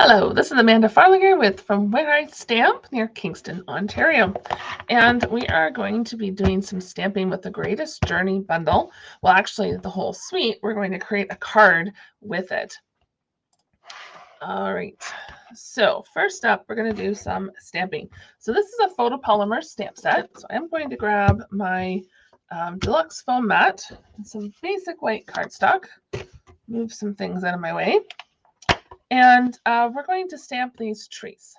Hello, this is Amanda Farlinger with From Where I Stamp near Kingston, Ontario. And we are going to be doing some stamping with the Greatest Journey bundle. Well, actually, the whole suite. We're going to create a card with it. All right, so first up, we're going to do some stamping. So this is a photopolymer stamp set. So I'm going to grab my deluxe foam mat and some basic white cardstock, move some things out of my way. And we're going to stamp these trees.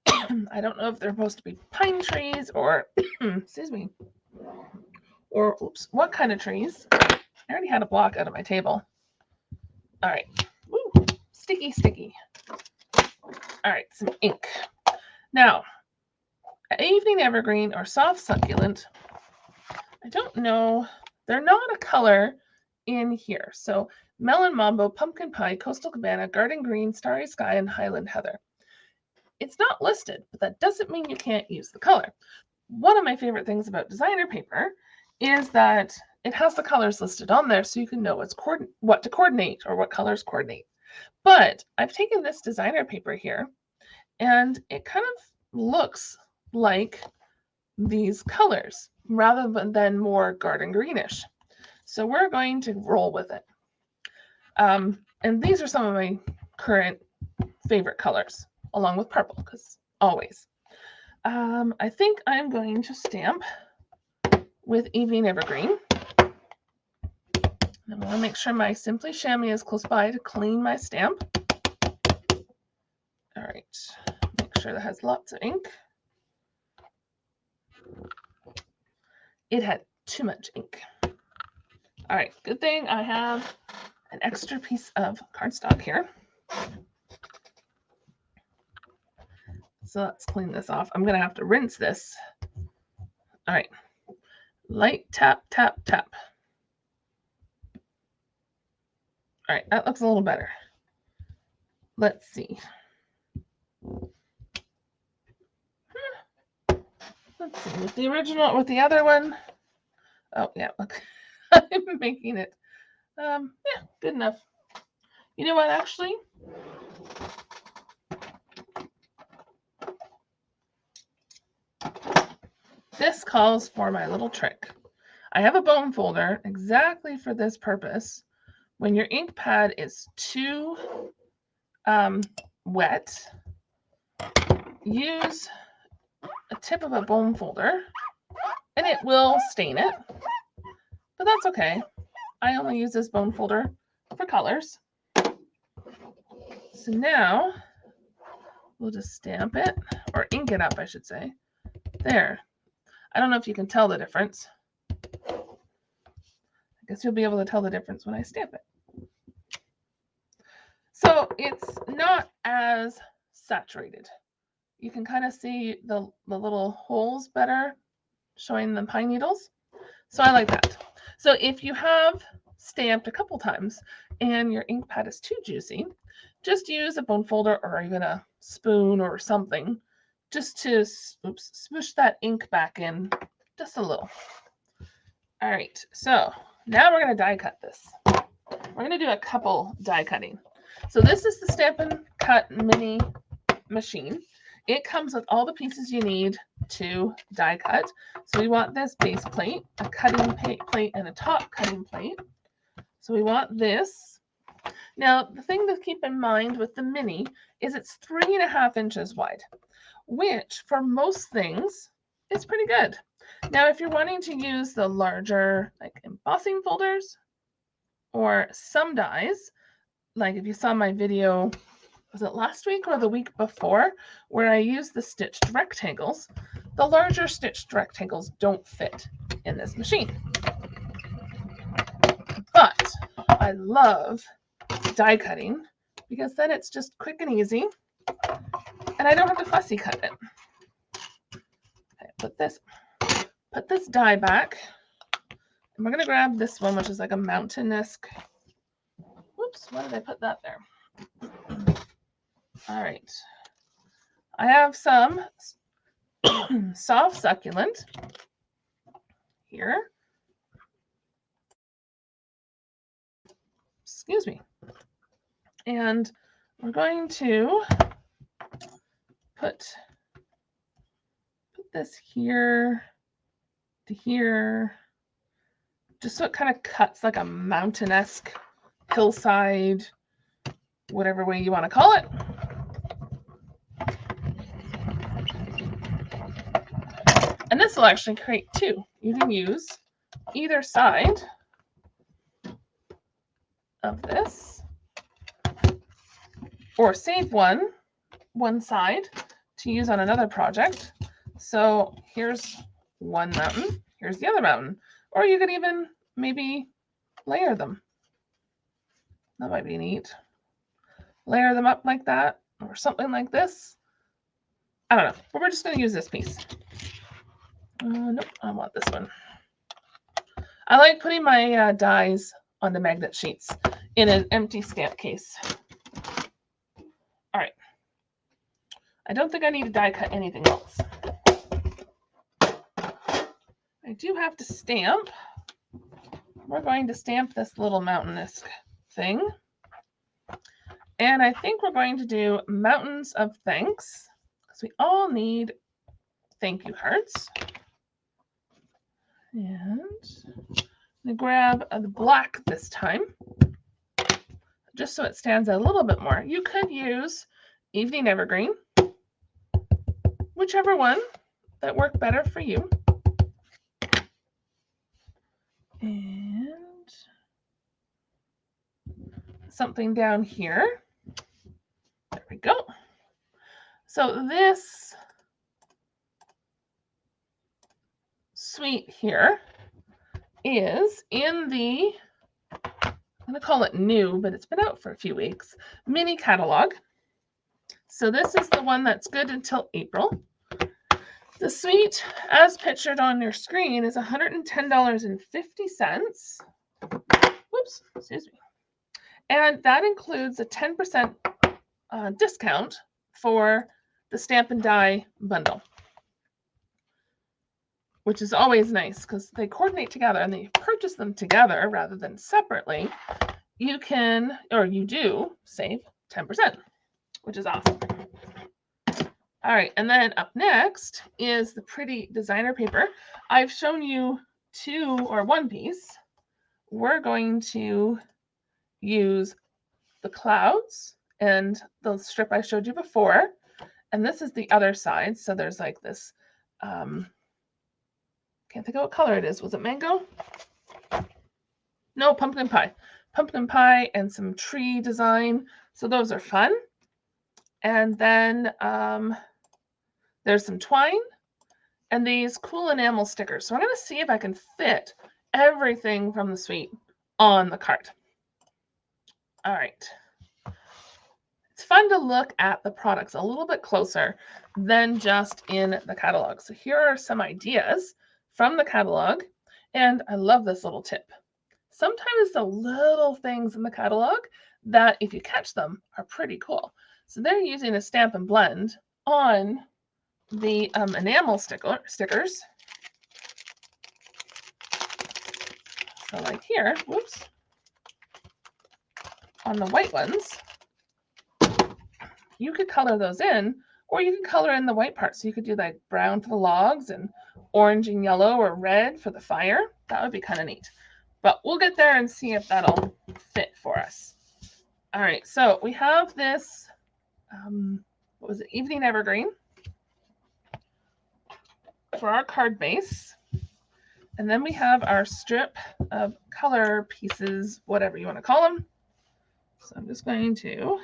I don't know if they're supposed to be pine trees or, excuse me, or oops, what kind of trees. I already had a block out of my table. All right. Woo, sticky, sticky. All right, some ink. Now, Evening Evergreen or Soft Succulent, I don't know. They're not a color in here. So Melon Mambo, Pumpkin Pie, Coastal Cabana, Garden Green, Starry Sky, and Highland Heather. It's not listed, but that doesn't mean you can't use the color. One of my favorite things about designer paper is that it has the colors listed on there so you can know what to coordinate or what colors coordinate. But I've taken this designer paper here and it kind of looks like these colors rather than more garden greenish. So we're going to roll with it. And these are some of my current favorite colors, along with purple, because always. I think I'm going to stamp with Evening Evergreen. I want to make sure my Simply Shammy is close by to clean my stamp. All right, make sure that has lots of ink. It had too much ink. All right, good thing I have an extra piece of cardstock here. So let's clean this off. I'm going to have to rinse this. All right, light tap, tap, tap. All right, that looks a little better. Let's see. Let's see, with the original, with the other one. Oh, yeah, look. I'm making it. Yeah, good enough. You know what, actually? This calls for my little trick. I have a bone folder exactly for this purpose. When your ink pad is too wet, use a tip of a bone folder and it will stain it, but that's okay. I only use this bone folder for colors. So now we'll just stamp it, or ink it up, I should say. There. I don't know if you can tell the difference. I guess you'll be able to tell the difference when I stamp it. So it's not as saturated. You can kind of see the little holes better, showing the pine needles. So I like that. So if you have stamped a couple times and your ink pad is too juicy, just use a bone folder or even a spoon or something just to smoosh that ink back in just a little. All right, so now we're going to die cut this. We're going to do a couple die cutting. So this is the Stampin' Cut Mini machine. It comes with all the pieces you need to die cut. So we want this base plate, a cutting plate, and a top cutting plate. So we want this. Now, the thing to keep in mind with the mini is it's 3.5 inches wide, which for most things is pretty good. Now, if you're wanting to use the larger like embossing folders or some dies, like if you saw my video, was it last week or the week before, where I used the stitched rectangles, the larger stitched rectangles don't fit in this machine. But I love die cutting because then it's just quick and easy and I don't have to fussy cut it. Okay, put this die back, and we're going to grab this one, which is like a mountain-esque. Whoops, why did I put that there? All right. I have some soft succulent here. Excuse me. And we're going to put this here to here, just so it kind of cuts like a mountain-esque hillside, whatever way you want to call it. And this will actually create two. You can use either side of this, or save one side to use on another project. So here's one mountain, here's the other mountain, or you could even maybe layer them. That might be neat. Layer them up like that, or something like this. I don't know, but we're just going to use this piece. Nope, I want this one. I like putting my dies on the magnet sheets in an empty stamp case. All right. I don't think I need to die cut anything else. I do have to stamp. We're going to stamp this little mountainous thing. And I think we're going to do Mountains of Thanks, because we all need thank you cards. And I'm going to grab the black this time, just so it stands out a little bit more. You could use Evening Evergreen, whichever one that worked better for you. And something down here. There we go. So this suite here is in the, I'm going to call it new, but it's been out for a few weeks, mini catalog. So this is the one that's good until April. The suite, as pictured on your screen, is $110.50. Whoops, excuse me. And that includes a 10% discount for the Stampin' Die bundle, which is always nice because they coordinate together and they purchase them together rather than separately. You can, or you do, save 10%, which is awesome. All right, and then up next is the pretty designer paper. I've shown you one piece. We're going to use the clouds and the strip I showed you before. And this is the other side. So there's like this, can't think of what color it is. Was it mango? No, pumpkin pie. Pumpkin pie and some tree design. So those are fun. And then there's some twine and these cool enamel stickers. So I'm going to see if I can fit everything from the suite on the card. All right. It's fun to look at the products a little bit closer than just in the catalog. So here are some ideas from the catalog. And I love this little tip. Sometimes the little things in the catalog that, if you catch them, are pretty cool. So they're using a Stampin' Blend on the enamel stickers. So like here, whoops, on the white ones, you could color those in, or you could color in the white part. So you could do like brown for the logs and orange and yellow or red for the fire. That would be kind of neat. But we'll get there and see if that'll fit for us. All right, so we have this, what was it, Evening Evergreen for our card base. And then we have our strip of color pieces, whatever you want to call them. So I'm just going to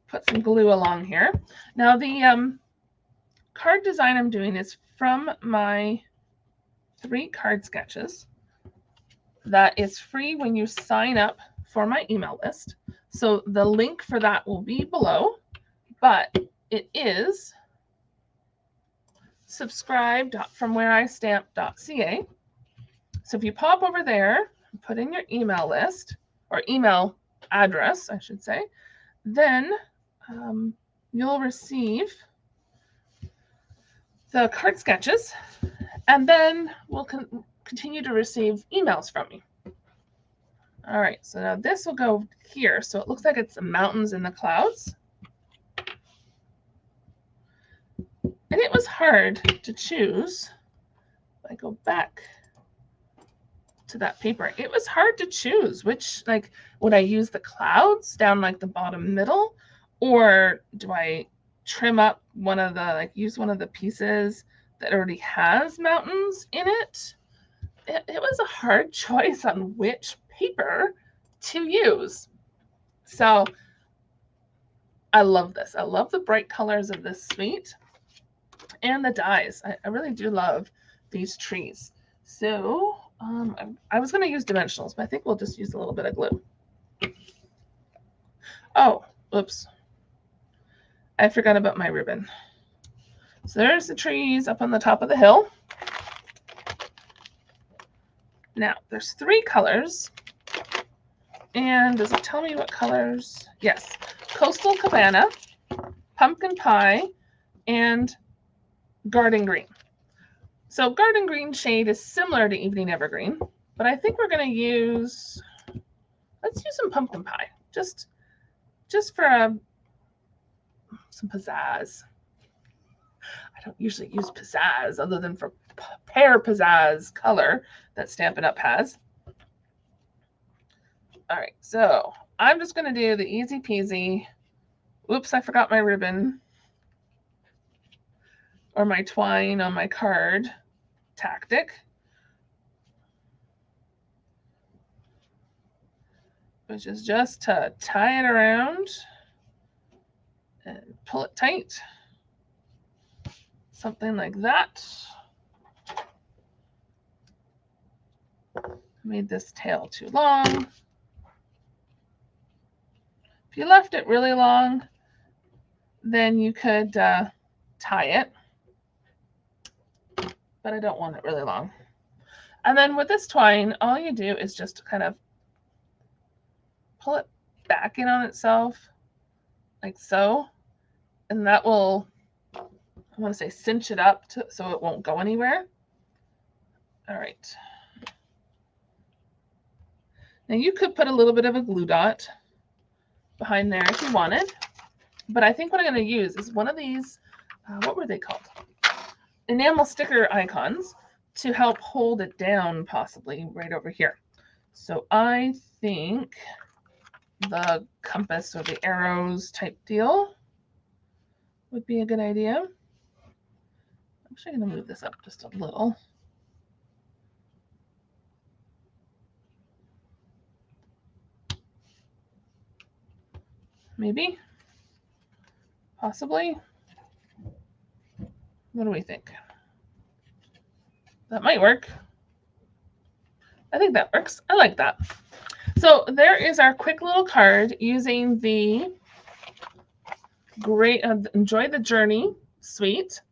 put some glue along here. Now the card design I'm doing is from my 3 card sketches. That is free when you sign up for my email list. So the link for that will be below, but it is subscribe.fromwhereistamp.ca. So if you pop over there, put in your email list, or email address, I should say, then you'll receive the card sketches, and then we'll continue to receive emails from me. All right, so now this will go here. So it looks like it's the mountains and the clouds. And it was hard to choose. If I go back to that paper, it was hard to choose which, like, would I use the clouds down like the bottom middle, or do I trim up one of the, like, use one of the pieces that already has mountains in it? It was a hard choice on which paper to use. So I love this. I love the bright colors of this suite and the dies. I really do love these trees. So I was going to use dimensionals, but I think we'll just use a little bit of glue. Oh, oops. I forgot about my ribbon. So there's the trees up on the top of the hill. Now, there's 3 colors. And does it tell me what colors? Yes. Coastal Cabana, Pumpkin Pie, and Garden Green. So Garden Green shade is similar to Evening Evergreen, but I think we're going to use, let's use some Pumpkin Pie, just for some pizzazz. I don't usually use pizzazz other than for pear pizzazz color that Stampin' Up! Has. All right, so I'm just going to do the easy peasy, oops, I forgot my ribbon, or my twine on my card tactic. Which is just to tie it around and pull it tight. Something like that. Made this tail too long. If you left it really long, then you could tie it. But I don't want it really long. And then with this twine, all you do is just kind of pull it back in on itself, like so. And that will, I want to say, cinch it up so it won't go anywhere. All right. Now you could put a little bit of a glue dot behind there if you wanted. But I think what I'm going to use is one of these, what were they called? Enamel sticker icons to help hold it down, possibly right over here. So I think the compass or the arrows type deal would be a good idea. I'm actually going to move this up just a little. Maybe, possibly. What do we think? That might work. I think that works. I like that. So there is our quick little card using the great Enjoy the Journey suite.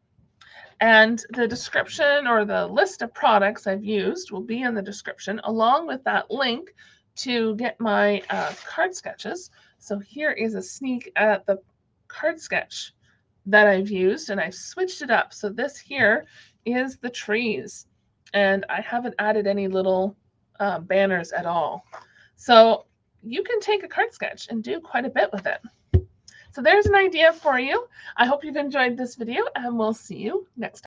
And the description or the list of products I've used will be in the description, along with that link to get my card sketches. So here is a sneak at the card sketch that I've used, and I've switched it up. So this here is the trees, and I haven't added any little banners at all. So you can take a card sketch and do quite a bit with it. So there's an idea for you. I hope you've enjoyed this video, and we'll see you next time.